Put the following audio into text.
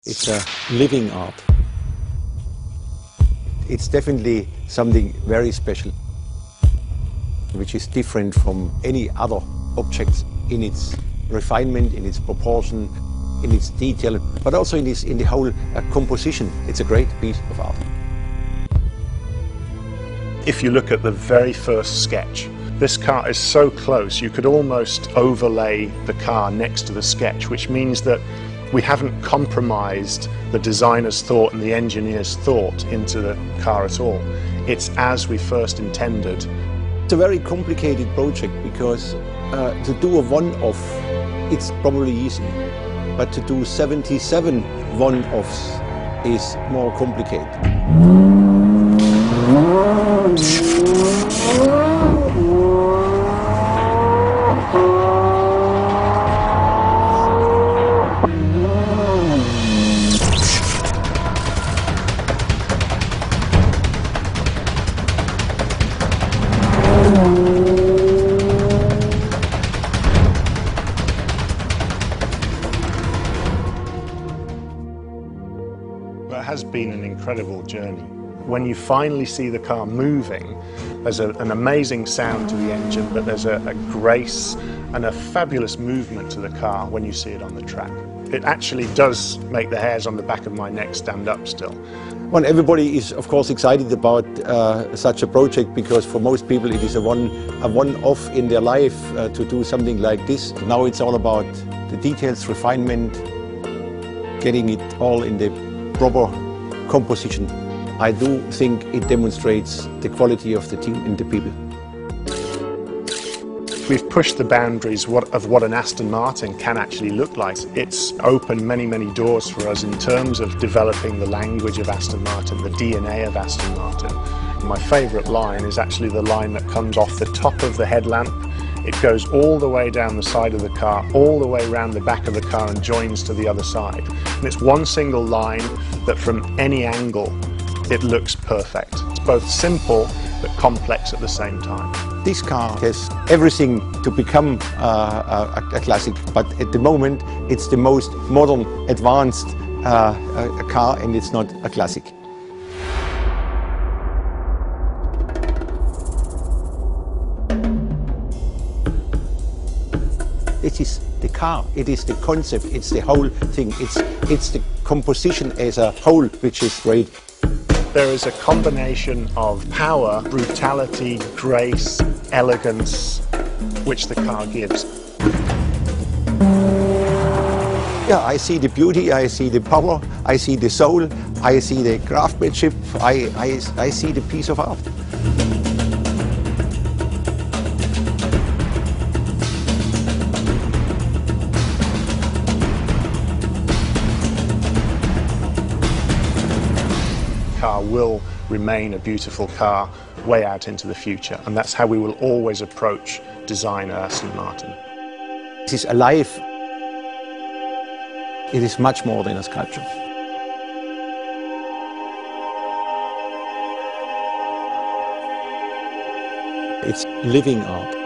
It's a living art. It's definitely something very special, which is different from any other objects in its refinement, in its proportion, in its detail, but also in the whole composition. It's a great piece of art. If you look at the very first sketch, this car is so close you could almost overlay the car next to the sketch, which means that we haven't compromised the designer's thought and the engineer's thought into the car at all. It's as we first intended. It's a very complicated project because to do a one-off, it's probably easy, but to do 77 one-offs is more complicated. It has been an incredible journey. When you finally see the car moving, there's an amazing sound to the engine, but there's a grace and a fabulous movement to the car when you see it on the track. It actually does make the hairs on the back of my neck stand up still. Well, everybody is of course excited about such a project because for most people it is a one-off in their life to do something like this. Now it's all about the details, refinement, getting it all in the proper composition. I do think it demonstrates the quality of the team and the people. We've pushed the boundaries of what an Aston Martin can actually look like. It's opened many, many doors for us in terms of developing the language of Aston Martin, the DNA of Aston Martin. My favourite line is actually the line that comes off the top of the headlamp. It goes all the way down the side of the car, all the way around the back of the car and joins to the other side. And it's one single line that from any angle, it looks perfect. It's both simple but complex at the same time. This car has everything to become a classic, but at the moment it's the most modern, advanced car, and it's not a classic. It is the car, it is the concept, it's the whole thing, it's the composition as a whole which is great. There is a combination of power, brutality, grace, elegance, which the car gives. Yeah, I see the beauty, I see the power, I see the soul, I see the craftsmanship, I see the piece of art. Car will remain a beautiful car way out into the future, and that's how we will always approach design at Aston Martin. This is alive. It is much more than a sculpture. It's living art.